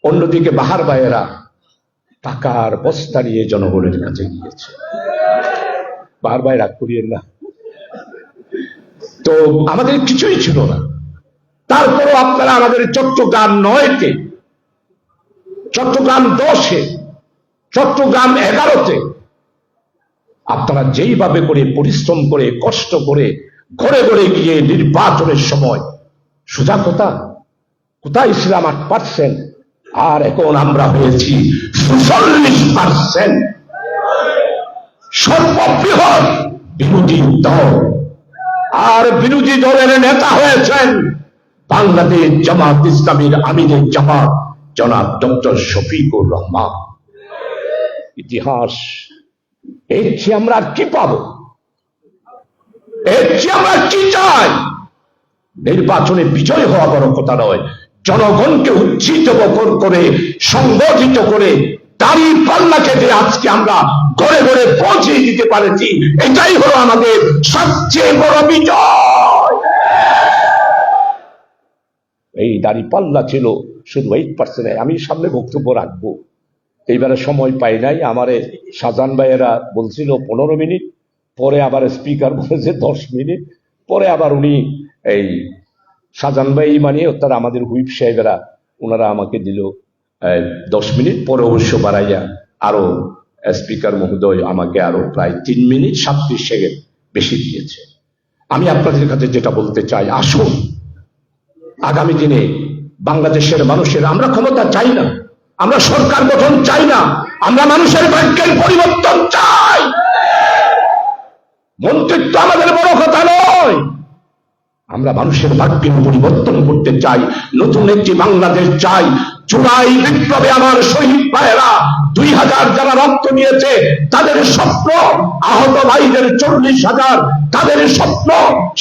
অন্যদিকে বাহার ভাইয়েরা টাকার বস্তা নিয়ে জনগণের কাছে গিয়েছে। বাহার ভাই রাগ করিয়েন না, তো আমাদের কিছুই ছিল না, তারপরও আপনারা আমাদের চট্টগ্রাম 9-তে, চট্টগ্রাম 10-এ, চট্টগ্রাম 11-তে আপনারা যেইভাবে করে পরিশ্রম করে কষ্ট করে ঘরে ঘরে গিয়ে নির্বাচনের সময়, সোজা কথা, কোথায় ছিলাম 8%, আর এখন আমরা হয়েছি 46%। সর্ববৃহৎ বিরোধী দল, আর বিরোধী দলের নেতা হয়েছেন বাংলাদেশ জামাত ইসলামীর আমিরের জামাত জনাব ডক্টর শফিকুর রহমান। ইতিহাস, এর চেয়ে আমরা আর কি পাবো? এর চেয়ে আমরা কি চাই? নির্বাচনে বিজয় হওয়া বড় কথা নয়, জনগণকে উজ্জীবিত করে সংগঠিত করে দাড়ি পাল্লাকে দিয়ে আজকে আমরা ঘরে ঘরে পৌঁছে দিতে পারেছি, এটাই হলো আমাদের সবচেয়ে বড় বিজয়। এই দাড়ি পাল্লা ছিল শুধু 8%। আমি সামনে বক্তব্য রাখবো, এইবারে সময় পাই নাই। আমারে শাহজাহান ভাইয়েরা বলছিল 15 মিনিট, পরে আবার স্পিকার বলেছে 10 মিনিট, পরে আবার উনি এই শাহজাহান ভাই মানে অর্থাৎ আমাদের হুইপ সাহেবেরা ওনারা আমাকে দিল 10 মিনিট, পরে অবশ্য বাড়াইয়া আরো স্পিকার মহোদয় আমাকে আরো প্রায় 3 মিনিট 37 সেকেন্ড বেশি দিয়েছে। আমি আপনাদের কাছে যেটা বলতে চাই, আসুন আগামী দিনে বাংলাদেশের মানুষের, আমরা ক্ষমতা চাই না, আমরা সরকার গঠন চাই না, আমরা মানুষের ভাগ্যের পরিবর্তন চাই। মন্ত্রিত্ব আমাদের বড় কথা নয়, আমরা মানুষের ভাগ্যের পরিবর্তন করতে চাই, নতুন একটি বাংলাদেশ চাই। জুলাই বিপ্লবে আমার শহীদ ভাইয়েরা 2000 যারা রক্ত দিয়েছে তাদের স্বপ্ন, আহত ভাইদের 40,000 তাদের স্বপ্ন,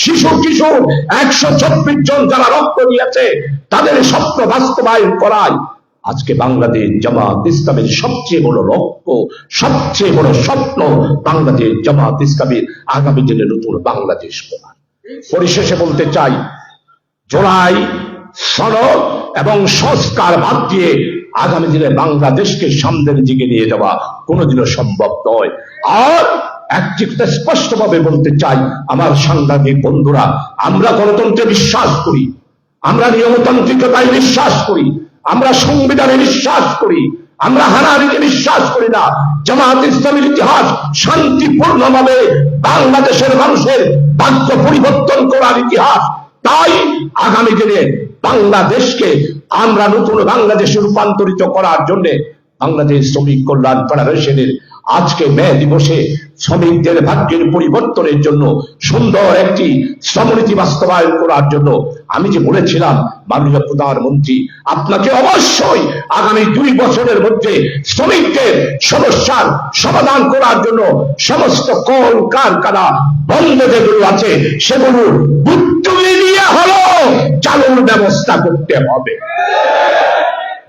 শিশু কিশোর 124 জন যারা রক্ত দিয়েছে তাদের স্বপ্ন বাস্তবায়ন করায় আজকে বাংলাদেশ জামাত ইসলামের সবচেয়ে বড় লক্ষ্য, সবচেয়ে বড় স্বপ্ন বাংলাদেশ জামাত ইসলামের আগামী দিনে নতুন বাংলাদেশ করা। পরিশেষে বলতে চাই, জুলাই সনদ এবং সংস্কার বাদ দিয়ে আগামী দিনে বাংলাদেশকে সামনের দিকে নিয়ে যাওয়া কোনোদিনও সম্ভব নয়। আর একটি কথা স্পষ্টভাবে বলতে চাই, আমার সাংবাদিক বন্ধুরা, আমরা গণতন্ত্রে বিশ্বাস করি, আমরা নিয়মতান্ত্রিকতায় বিশ্বাস করি, আমরা সংবিধানে বিশ্বাস করি, আমরা হানাহানিতে বিশ্বাস করি না। জামাত ইসলামের ইতিহাস শান্তিপূর্ণভাবে বাংলাদেশের মানুষের ভাগ্য পরিবর্তন করার ইতিহাস। তাই আগামী দিনে বাংলাদেশকে আমরা নতুন বাংলাদেশে রূপান্তরিত করার জন্য বাংলাদেশ শ্রমিক কল্যাণ ফেডারেশনের আজকে মে দিবসে শ্রমিকদের ভাগ্যের পরিবর্তনের জন্য সুন্দর একটি শ্রমনীতি বাস্তবায়ন করার জন্য আমি যে বলেছিলাম, মাননীয় প্রধানমন্ত্রী আপনাকে অবশ্যই আগামী 2 বছরের মধ্যে শ্রমিকদের সমস্যার সমাধান করার জন্য সমস্ত কল কারখানা বন্ধ যেগুলো আছে সেগুলো বুদ্ধি নিয়ে হলো চালুর ব্যবস্থা করতে হবে।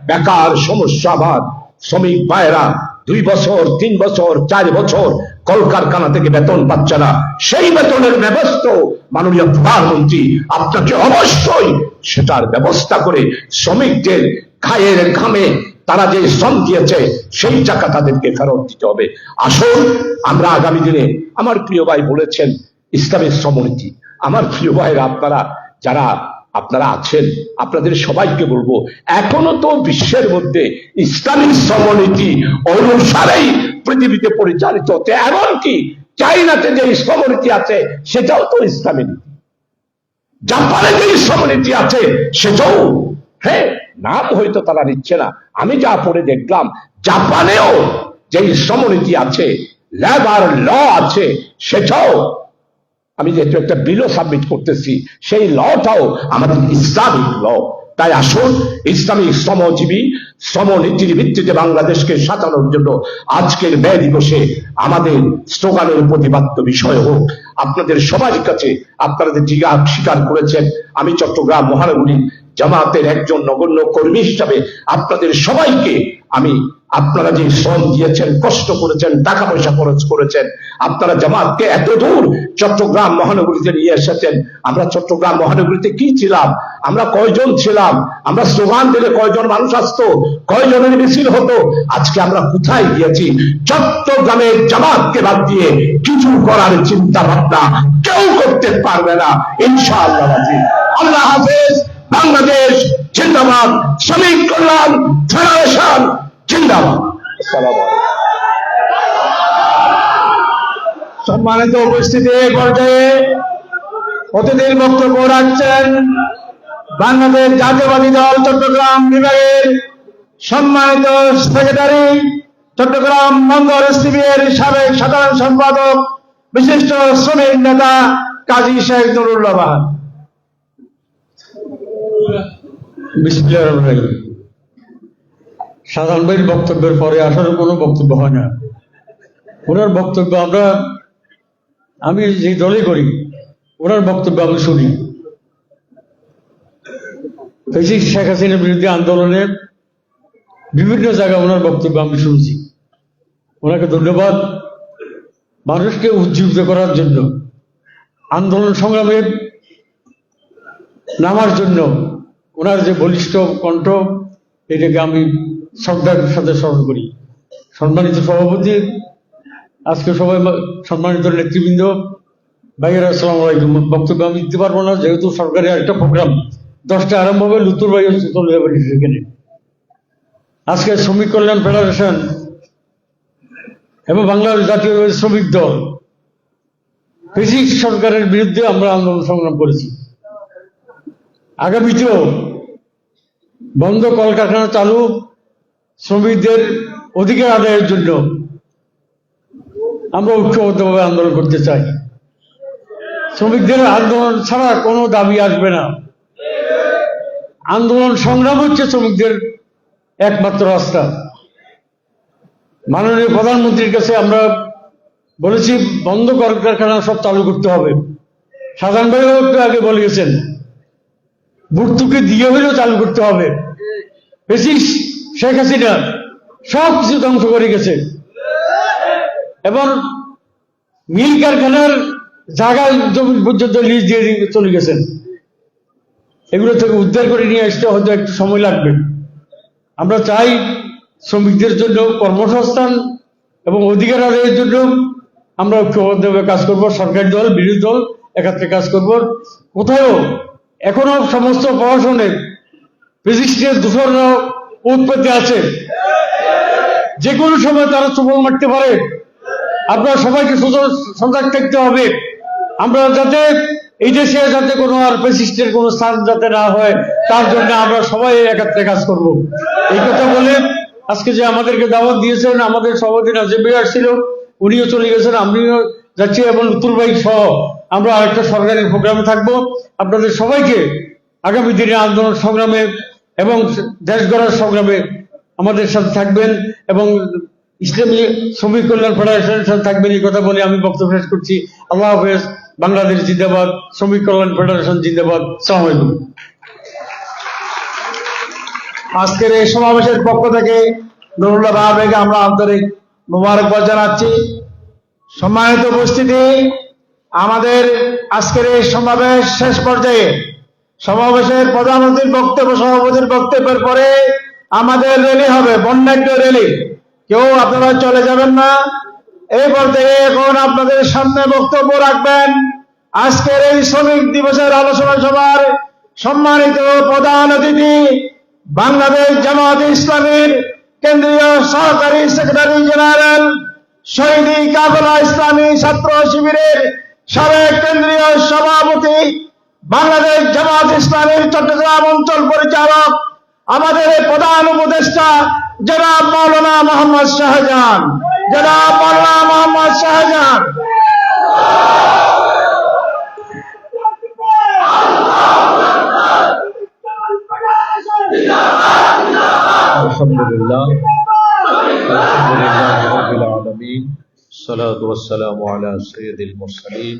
বেকার সমস্যা, আবার শ্রমিক ভাইয়েরা 2 বছর 3 বছর 4 বছর কলকারখানা থেকে বেতন পাচ্ছে না, সেই বেতনের ব্যবস্থা মাননীয় প্রধানমন্ত্রী আপনাকে অবশ্যই সেটার ব্যবস্থা করে শ্রমিকদের খায়ের ঘামে তারা যে শ্রম দিয়েছে সেই টাকা তাদেরকে ফেরত দিতে হবে। আসুন আমরা আগামী দিনে, আমার প্রিয় ভাই বলেছেন ইসলামের শ্রমনীতি, আমার প্রিয় ভাইরা আপনারা যারা আপনারা আছেন আপনাদের সবাইকে বলবো, এখনো তো বিশ্বের মধ্যে ইসলামী শ্রমনীতি অনুসারেই পৃথিবীতে পরিচালিত হচ্ছে, এমনকি চাইনাতে যে শ্রমনীতি আছে সেটাও তো ইসলামী নীতি, জাপানে যে শ্রমনীতি আছে সেটাও, হ্যাঁ, নাম হয়তো তারা নিচ্ছে না। আমি যা পড়ে দেখলাম জাপানেও যে শ্রমনীতি আছে, লেবার ল আছে, সেটাও, আমি যেহেতু একটা বিলও সাবমিট করতেছি, সেই লটাও আমাদের ইসলামিক ল। তাই আসুন ইসলামিক শ্রমজীবী শ্রমনীতির ভিত্তিতে বাংলাদেশকে সাজানোর জন্য আজকের মে দিবসে আমাদের স্লোগানের প্রতিপাদ্য বিষয় হোক আপনাদের সবার কাছে। আপনারা যে জিজ্ঞাসা স্বীকার করেছেন, আমি চট্টগ্রাম মহানগরী জামাতের একজন নগণ্য কর্মী হিসাবে আপনাদের সবাইকে আমি, আপনারা যে শ্রম দিয়েছেন, কষ্ট করেছেন, টাকা পয়সা খরচ করেছেন, আপনারা জামাতকে এত দূর চট্টগ্রাম মহানগরীতে নিয়ে এসেছেন। আমরা চট্টগ্রাম মহানগরীতে কি ছিলাম, আমরা কয়জন ছিলাম, আমরা স্লোগান দিলে কয়জন মানুষ আসতো, কয়জনের মিছিল হতো, আজকে আমরা কোথায় গিয়েছি? চট্টগ্রামের জামাতকে বাদ দিয়ে কিছু করার চিন্তা ভাবনা কেউ করতে পারবে না ইনশাআল্লাহ। আল্লাহ হাফেজ। বাংলাদেশ জিন্দাবাদ। শ্রমিক কল্যাণ ফেডারেশন জিন্দাবাদ। আসসালামু আলাইকুম। সম্মানিত উপস্থিতি, এই পর্যায়ে অতিথির বক্তব্য রাখছেন বাংলাদেশ জাতীয়বাদী দল চট্টগ্রাম বিভাগের সম্মানিত সেক্রেটারি, চট্টগ্রাম মঙ্গল শিবিরের সাবেক সাধারণ সম্পাদক, বিশিষ্ট শ্রমিক নেতা কাজী শেখ নুরুল্লাহ বাহার। বিসমিল্লাহির রহমানির রহিম। সাধারণ ভাইয়ের বক্তব্যের পরে আসলে কোনো বক্তব্য হয় না। ওনার বক্তব্য আমি যে দলে করি, ওনার বক্তব্য আমি শুনি। শেখ হাসিনার বিরুদ্ধে আন্দোলনে বিভিন্ন জায়গায় ওনার বক্তব্য আমি শুনছি। ওনাকে ধন্যবাদ। মানুষকে উজ্জীবিত করার জন্য, আন্দোলন সংগ্রামে নামার জন্য ওনার যে বলিষ্ঠ কণ্ঠ, এটাকে আমি শ্রদ্ধার সাথে স্মরণ করি। সম্মানিত সভাপতি, আজকে সবাই সম্মানিত নেতৃবৃন্দ, ভাইয়েরা, আসসালামু আলাইকুম। বক্তব্য আমি দিতে পারবো না, যেহেতু সরকারি একটা প্রোগ্রাম 10টায় আরম্ভ হবে। লুতুর ভাই চলে যাবে সেখানে। আজকে শ্রমিক কল্যাণ ফেডারেশন এবং বাংলাদেশ জাতীয় শ্রমিক দল ফ্যাসিস্ট সরকারের বিরুদ্ধে আমরা আন্দোলন সংগ্রাম করেছি। আগামীতেও বন্ধ কলকারখানা চালু, শ্রমিকদের অধিকার আদায়ের জন্য আমরা ঐক্যবদ্ধভাবে আন্দোলন করতে চাই। শ্রমিকদের আন্দোলন ছাড়া কোনো দাবি আসবে না। আন্দোলন সংগ্রাম হচ্ছে শ্রমিকদের একমাত্র রাস্তা। মাননীয় প্রধানমন্ত্রীর কাছে আমরা বলেছি বন্ধ কলকারখানা সব চালু করতে হবে। সাধারণ ভাইও একটু আগে বলে গেছেন, ভর্তুকি দিয়ে হলেও চালু করতে হবে। বেশি শেখ হাসিনা সব কিছু ধ্বংস করে গেছে এবং মিল কারখানার জায়গা জমি পর্যন্ত লিজ দিয়ে চলে গেছেন। এগুলো থেকে উদ্ধার করে নিয়ে আসতে হয়তো একটু সময় লাগবে। আমরা চাই শ্রমিকদের জন্য কর্মসংস্থান এবং অধিকার আদায়ের জন্য আমরা ঐক্যবদ্ধভাবে কাজ করব। সরকারি দল, বিরোধী দল একাত্রে কাজ করব। কোথাও এখনো সমস্ত প্রশাসনের ফ্যাসিস্টের দূষণ উৎপত্তি আছে, যে কোনো সময় তারা চুপল মারতে পারে। আপনারা সবাইকে সজাগ থাকতে হবে। আমরা যাতে এই দেশে যাতে কোনো আর ফ্যাসিস্টের কোনো স্থান যাতে না হয়, তার জন্য আমরা সবাই একাত্রে কাজ করব। এই কথা বলে আজকে যে আমাদেরকে দাওয়াত দিয়েছেন, আমাদের সভাপতি নাজিম ভাই আসছিল, উনিও চলে গেছেন, আমিও যাচ্ছি এবং উত্তর ভাই সহ আমরা আরেকটা সরকারি প্রোগ্রামে থাকবো। আপনাদের সবাইকে আগামী দিনে আন্দোলন সংগ্রামে এবং দেশ গড়ার সংগ্রামে আমাদের সাথে থাকবেন এবং ইসলামী শ্রমিক কল্যাণ ফেডারেশনের সাথে থাকবেন, এই কথা বলে আমি বক্তব্য শেষ করছি। আল্লাহ হাফেজ। বাংলাদেশ জিন্দাবাদ। শ্রমিক কল্যাণ ফেডারেশন জিন্দাবাদ। আসসালামু আলাইকুম। আজকের এই সমাবেশের পক্ষ থেকে নুরুল্লাহ বাহারকে আমরা আন্তরিক মোবারকবাদ জানাচ্ছি। সম্মানিত উপস্থিতি, আমাদের আজকের এই সমাবেশ শেষ পর্যায়ে। সমাবেশের প্রধানমন্ত্রীর বক্তব্য, সভাপতির বক্তব্যের পরে আমাদের র্যালি হবে, বর্ণাঢ্য র্যালি। কেউ আপনারা চলে যাবেন না। এই পর্যায়ে এখন আপনাদের সামনে বক্তব্য রাখবেন আজকের এই শ্রমিক দিবসের আলোচনা সভার সম্মানিত প্রধান অতিথি, বাংলাদেশ জামাত ইসলামীর কেন্দ্রীয় সহকারী সেক্রেটারি জেনারেল শহীদি কাফেলা ইসলামী ছাত্র শিবিরের সাবেক কেন্দ্রীয় সভাপতি, বাংলাদেশ জামাত ইসলামীর চট্টগ্রাম অঞ্চল পরিচালক, আমাদের প্রধান উপদেষ্টা জনাব মাওলানা মোহাম্মদ শাহজাহান, জনাব মাওলানা মোহাম্মদ শাহজাহান। আলহামদুলিল্লাহ রাব্বিল আলামিন, সালাতু ওয়াসসালামু আলা সাইয়্যিদিল মুরসালিন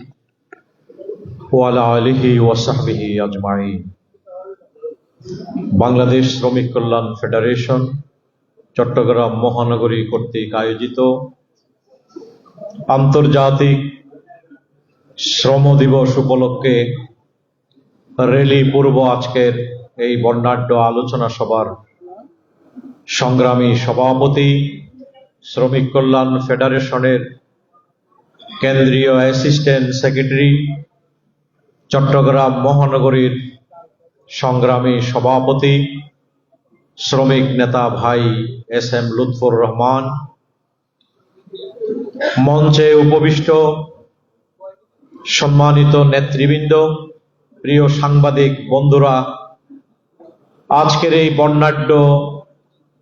ওয়া আলা আলিহি ওয়া সাহবিহি আজমাইন। বাংলাদেশ শ্রমিক কল্যাণ ফেডারেশন চট্টগ্রাম মহানগরী কর্তৃক আয়োজিত আন্তর্জাতিক শ্রম দিবস উপলক্ষে রেলি পূর্ব আজকের এই বর্ণাঢ্য আলোচনা সভার সংগ্রামী সভাপতি, শ্রমিক কল্যাণ ফেডারেশনের কেন্দ্রীয় অ্যাসিস্ট্যান্ট সেক্রেটারি, চট্টগ্রাম মহানগরীর সংগ্রামী সভাপতি, শ্রমিক নেতা ভাই এস এম লুৎফর রহমান, মঞ্চে উপবিষ্ট সম্মানিত নেতৃবৃন্দ, প্রিয় সাংবাদিক বন্ধুরা, আজকের এই বর্ণাঢ্য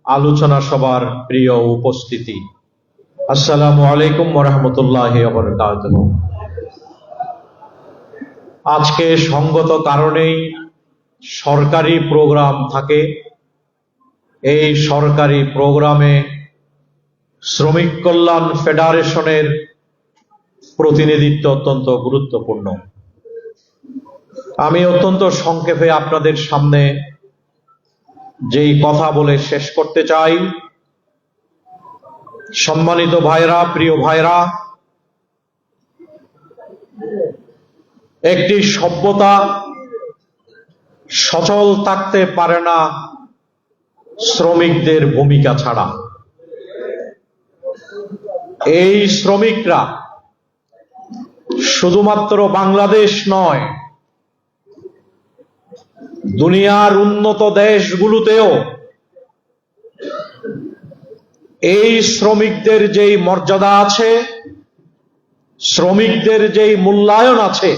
আলোচনা সভার প্রিয় উপস্থিতি, আসসালামু আলাইকুম ওয়া রাহমাতুল্লাহি ওয়া বারাকাতুহু। আজকে সঙ্গত কারণেই সরকারি প্রোগ্রাম থাকে। এই সরকারি প্রোগ্রামে শ্রমিক কল্যাণ ফেডারেশনের প্রতিনিধিত্ব অত্যন্ত গুরুত্বপূর্ণ। আমি অত্যন্ত সংক্ষেপে আপনাদের সামনে যেই কথা বলে শেষ করতে চাই, সম্মানিত ভাইরা, প্রিয় ভাইরা, একটি সভ্যতা সচল থাকতে পারে না শ্রমিকদের ভূমিকা ছাড়া। এই শ্রমিকরা শুধুমাত্র বাংলাদেশ নয়, দুনিয়ার উন্নত দেশগুলোতেও এই শ্রমিকদের যেই মর্যাদা আছে, শ্রমিকদের যেই মূল্যায়ন আছে,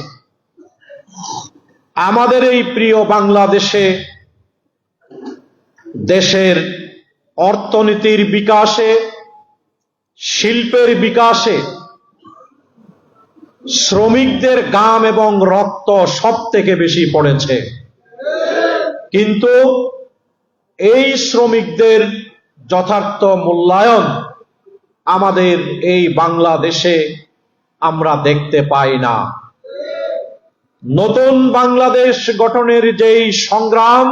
আমাদের এই প্রিয় বাংলাদেশে দেশের অর্থনীতির বিকাশে, শিল্পের বিকাশে শ্রমিকদের ঘাম এবং রক্ত সব থেকে বেশি পড়েছে। কিন্তু এই শ্রমিকদের যথার্থ মূল্যায়ন আমাদের এই বাংলাদেশে আমরা দেখতে পাই না। নতুন বাংলাদেশ গঠনের যেই সংগ্রাম,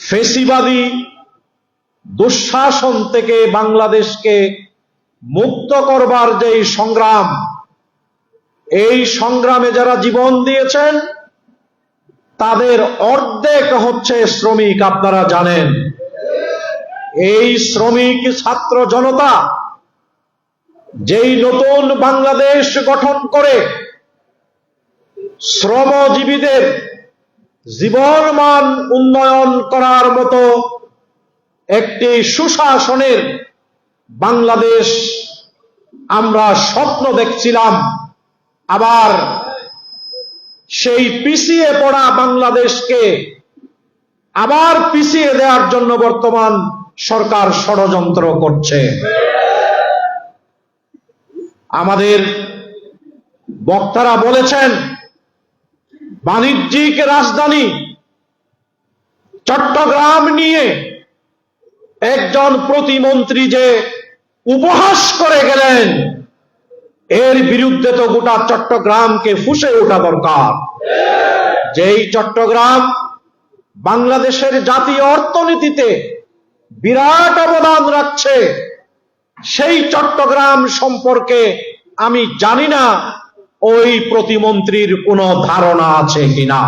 ফেসিবাদী দুঃশাসন থেকে বাংলাদেশকে মুক্ত করবার যেই সংগ্রাম, এই সংগ্রামে যারা জীবন দিয়েছেন তাদের অর্ধেক হচ্ছে শ্রমিক, আপনারা জানেন। এই শ্রমিক ছাত্র জনতা যেই নতুন বাংলাদেশ গঠন করে শ্রমজীবীদের জীবনমান উন্নয়ন করার মতো একটি সুশাসনের বাংলাদেশ আমরা স্বপ্ন দেখছিলাম, আবার সেই পিছিয়ে পড়া বাংলাদেশকে আবার পিছিয়ে দেওয়ার জন্য বর্তমান সরকার ষড়যন্ত্র করছে। আমাদের বক্তারা বলেছেন, বাণিজ্যিক রাজধানী চট্টগ্রাম নিয়ে একজন প্রতিমন্ত্রী যে উপহাস করে গেলেন, এর বিরুদ্ধে তো গোটা চট্টগ্রামকে ফুঁসে ওঠা দরকার। যেই চট্টগ্রাম বাংলাদেশের জাতীয় অর্থনীতিতে বিরাট অবদান রাখছে, সেই চট্টগ্রাম সম্পর্কে আমি জানি না ওই প্রতিমন্ত্রীর কোনো ধারণা আছে কিনা।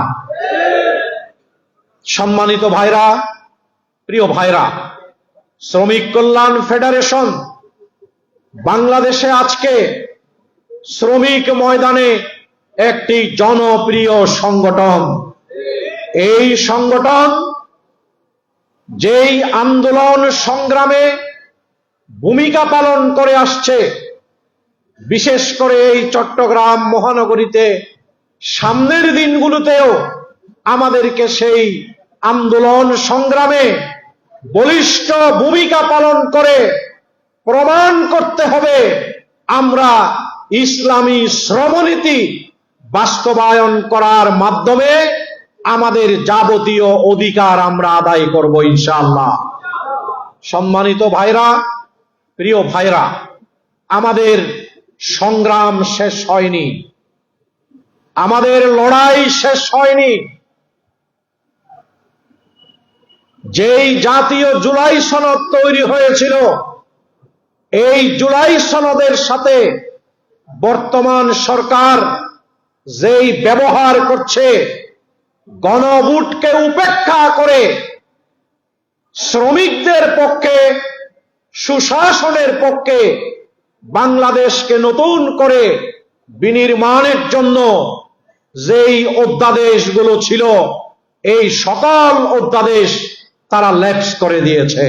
সম্মানিত ভাইরা, প্রিয় ভাইরা, শ্রমিক কল্যাণ ফেডারেশন বাংলাদেশে আজকে শ্রমিক ময়দানে একটি জনপ্রিয় সংগঠন। এই সংগঠন যেই আন্দোলন সংগ্রামে ভূমিকা পালন করে আসছে। বিশেষ করে এই চট্টগ্রাম মহানগরীতে সামনের দিনগুলোতেও আমাদেরকে সেই আন্দোলন সংগ্রামে বলিষ্ঠ ভূমিকা পালন করে প্রমাণ করতে হবে আমরা ইসলামী শ্রমনীতি বাস্তবায়ন করার মাধ্যমে আমাদের যাবতীয় অধিকার আমরা আদায় করব ইনশাআল্লাহ। সম্মানিত ভাইরা, প্রিয় ভাইরা, আমাদের সংগ্রাম শেষ হয়নি, আমাদের লড়াই শেষ হয়নি। যেই জাতীয় জুলাই সনদ তৈরি হয়েছিল, এই জুলাই সনদের সাথে বর্তমান সরকার যেই ব্যবহার করছে, গণভোটকে উপেক্ষা করে শ্রমিকদের পক্ষে, সুশাসনের পক্ষে বাংলাদেশকে নতুন করে বিনির্মাণের জন্য যেই অধ্যাদেশগুলো ছিল, এই সকল অধ্যাদেশ তারা ল্যাপস করে দিয়েছে।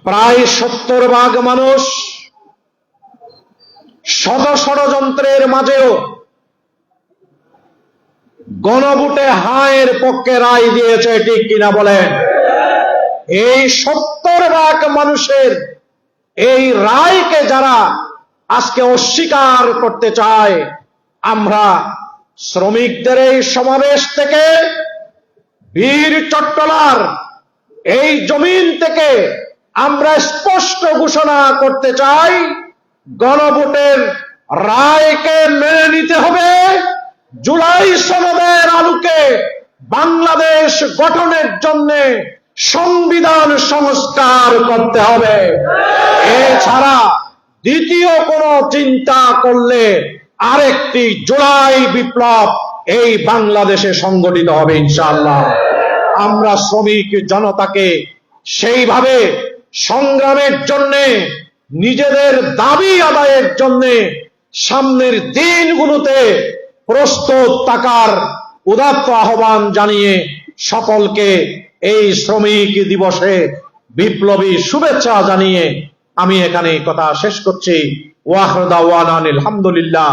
প্রায় 70% মানুষ শত ষড়যন্ত্রের মাঝেও গণভোটে হায়ের পক্ষে রায় দিয়েছে, ঠিক কিনা বলেন? এই 70% মানুষের এই রায়কে যারা আজকে অস্বীকার করতে চায়, আমরা শ্রমিকদের এই সমাবেশ থেকে, বীর চট্টলার এই জমিন থেকে আমরা স্পষ্ট ঘোষণা করতে চাই, গণভোটের রায়কে মেনে নিতে হবে। জুলাই সনদের আলোকে বাংলাদেশ গঠনের জন্য সংবিধান সংস্কার করতে হবে। এছাড়া দ্বিতীয় কোনো চিন্তা করলে আরেকটি জুলাই বিপ্লব এই বাংলাদেশে সংগঠিত হবে ইনশাআল্লাহ। আমরা শ্রমিক জনতাকে সেইভাবে সংগ্রামের জন্য, নিজেদের দাবি আদায়ের জন্য সামনের দিনগুলোতে প্রস্তুত থাকার উদাত্ত আহ্বান জানিয়ে সকলকে এই শ্রমিক দিবসে বিপ্লবী শুভেচ্ছা জানিয়ে আমি এখানে কথা শেষ করছি। ওয়া আখিরু দাওয়ানা আলহামদুলিল্লাহ।